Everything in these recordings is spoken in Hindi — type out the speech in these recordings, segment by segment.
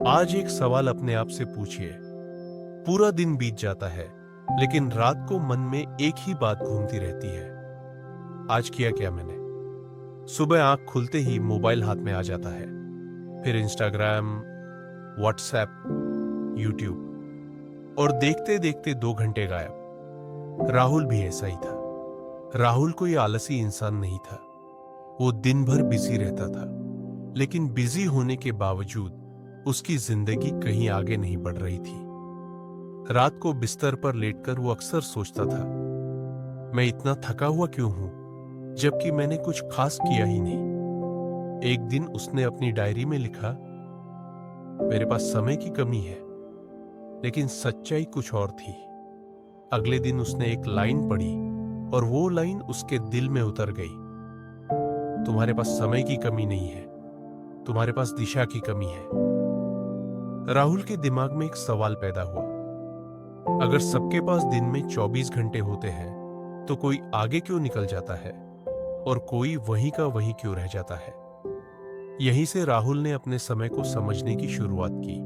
आज एक सवाल अपने आप से पूछिए। पूरा दिन बीत जाता है, लेकिन रात को मन में एक ही बात घूमती रहती है। आज किया क्या मैंने? सुबह आंख खुलते ही मोबाइल हाथ में आ जाता है। फिर इंस्टाग्राम, व्हाट्सएप, यूट्यूब, और देखते देखते 2 घंटे गायब। राहुल भी ऐसा ही था। राहुल कोई आलसी इंसान नहीं था। वो दिन भर बिजी रहता था, लेकिन बिजी होने के बावजूद उसकी जिंदगी कहीं आगे नहीं बढ़ रही थी। रात को बिस्तर पर लेटकर वो अक्सर सोचता था, मैं इतना थका हुआ क्यों हूं, जबकि मैंने कुछ खास किया ही नहीं। एक दिन उसने अपनी डायरी में लिखा, मेरे पास समय की कमी है। लेकिन सच्चाई कुछ और थी। अगले दिन उसने एक लाइन पढ़ी, और वो लाइन उसके दिल में उतर गई। तुम्हारे पास समय की कमी नहीं है, तुम्हारे पास दिशा की कमी है। राहुल के दिमाग में एक सवाल पैदा हुआ, अगर सबके पास दिन में 24 घंटे होते हैं, तो कोई आगे क्यों निकल जाता है और कोई वहीं का वहीं क्यों रह जाता है? यहीं से राहुल ने अपने समय को समझने की शुरुआत की।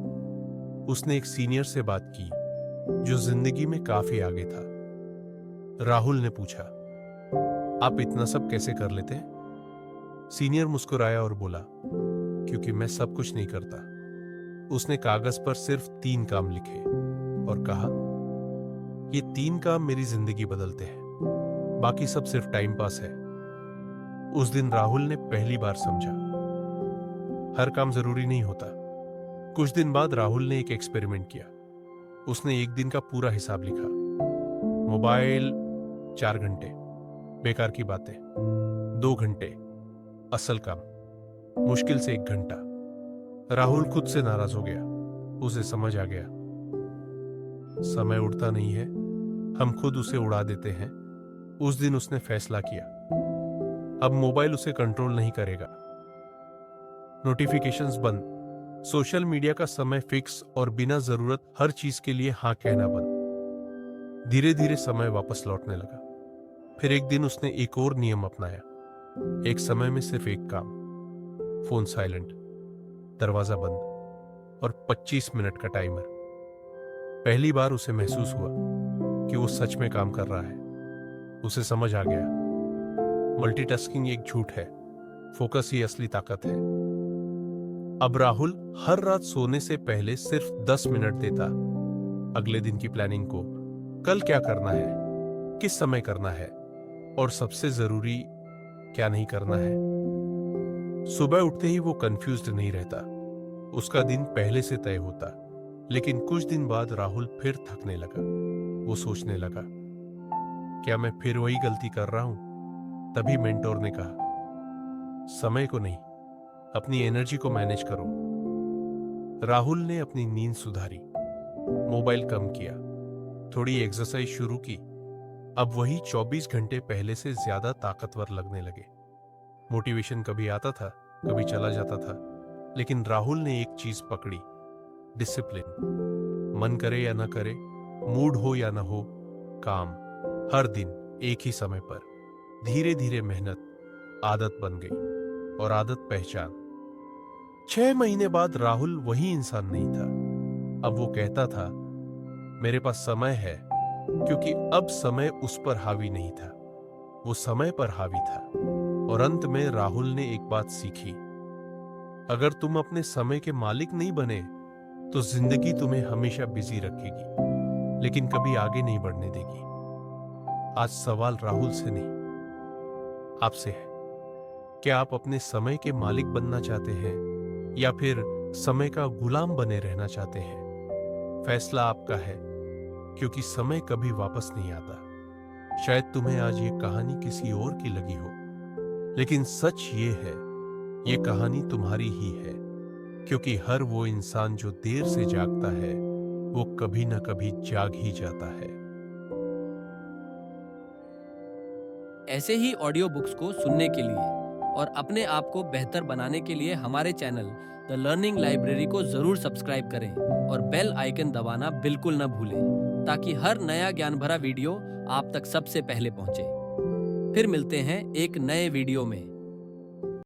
उसने एक सीनियर से बात की, जो जिंदगी में काफी आगे था। राहुल ने पूछा, आप इतना सब कैसे कर लेते हैं? सीनियर मुस्कुराया और बोला, क्योंकि मैं सब कुछ नहीं करता। उसने कागज पर सिर्फ 3 काम लिखे और कहा, ये 3 काम मेरी जिंदगी बदलते हैं, बाकी सब सिर्फ टाइम पास है। उस दिन राहुल ने पहली बार समझा, हर काम जरूरी नहीं होता। कुछ दिन बाद राहुल ने एक एक्सपेरिमेंट किया। उसने एक दिन का पूरा हिसाब लिखा। मोबाइल 4 घंटे, बेकार की बातें 2 घंटे, असल काम मुश्किल से 1 घंटा। राहुल खुद से नाराज हो गया। उसे समझ आ गया, समय उड़ता नहीं है, हम खुद उसे उड़ा देते हैं। उस दिन उसने फैसला किया, अब मोबाइल उसे कंट्रोल नहीं करेगा। नोटिफिकेशंस बंद, सोशल मीडिया का समय फिक्स, और बिना जरूरत हर चीज के लिए हाँ कहना बंद। धीरे धीरे समय वापस लौटने लगा। फिर एक दिन उसने एक और नियम अपनाया, एक समय में सिर्फ एक काम, फोन साइलेंट, दरवाजा बंद, और 25 मिनट का टाइमर। पहली बार उसे महसूस हुआ कि वो सच में काम कर रहा है। उसे समझ आ गया, मल्टीटास्किंग एक झूठ है, फोकस ही असली ताकत है। अब राहुल हर रात सोने से पहले सिर्फ 10 मिनट देता अगले दिन की प्लानिंग को। कल क्या करना है, किस समय करना है, और सबसे जरूरी क्या नहीं करना है। सुबह उठते ही वो कंफ्यूज्ड नहीं रहता। उसका दिन पहले से तय होता। लेकिन कुछ दिन बाद राहुल फिर थकने लगा। वो सोचने लगा, क्या मैं फिर वही गलती कर रहा हूं? तभी मेंटोर ने कहा, समय को नहीं, अपनी एनर्जी को मैनेज करो। राहुल ने अपनी नींद सुधारी, मोबाइल कम किया, थोड़ी एक्सरसाइज शुरू की। अब वही 24 घंटे पहले से ज्यादा ताकतवर लगने लगे। मोटिवेशन कभी आता था, कभी चला जाता था, लेकिन राहुल ने एक चीज पकड़ी, डिसिप्लिन। मन करे या ना करे, मूड हो या ना हो, काम हर दिन एक ही समय पर। धीरे धीरे मेहनत आदत बन गई, और आदत पहचान। 6 महीने बाद राहुल वही इंसान नहीं था। अब वो कहता था, मेरे पास समय है, क्योंकि अब समय उस पर हावी नहीं था, वो समय पर हावी था। और अंत में राहुल ने एक बात सीखी, अगर तुम अपने समय के मालिक नहीं बने, तो जिंदगी तुम्हें हमेशा बिजी रखेगी, लेकिन कभी आगे नहीं बढ़ने देगी। आज सवाल राहुल से नहीं, आपसे है। क्या आप अपने समय के मालिक बनना चाहते हैं, या फिर समय का गुलाम बने रहना चाहते हैं? फैसला आपका है, क्योंकि समय कभी वापस नहीं आता। शायद तुम्हें आज ये कहानी किसी और की लगी हो, लेकिन सच ये है, ये कहानी तुम्हारी ही है। क्योंकि हर वो इंसान जो देर से जागता है, वो कभी ना कभी जाग ही जाता है। ऐसे ही ऑडियो बुक्स को सुनने के लिए और अपने आप को बेहतर बनाने के लिए हमारे चैनल द लर्निंग लाइब्रेरी को जरूर सब्सक्राइब करें और बेल आइकन दबाना बिल्कुल न भूलें, ताकि हर नया ज्ञान भरा वीडियो आप तक सबसे पहले पहुंचे। फिर मिलते हैं एक नए वीडियो में।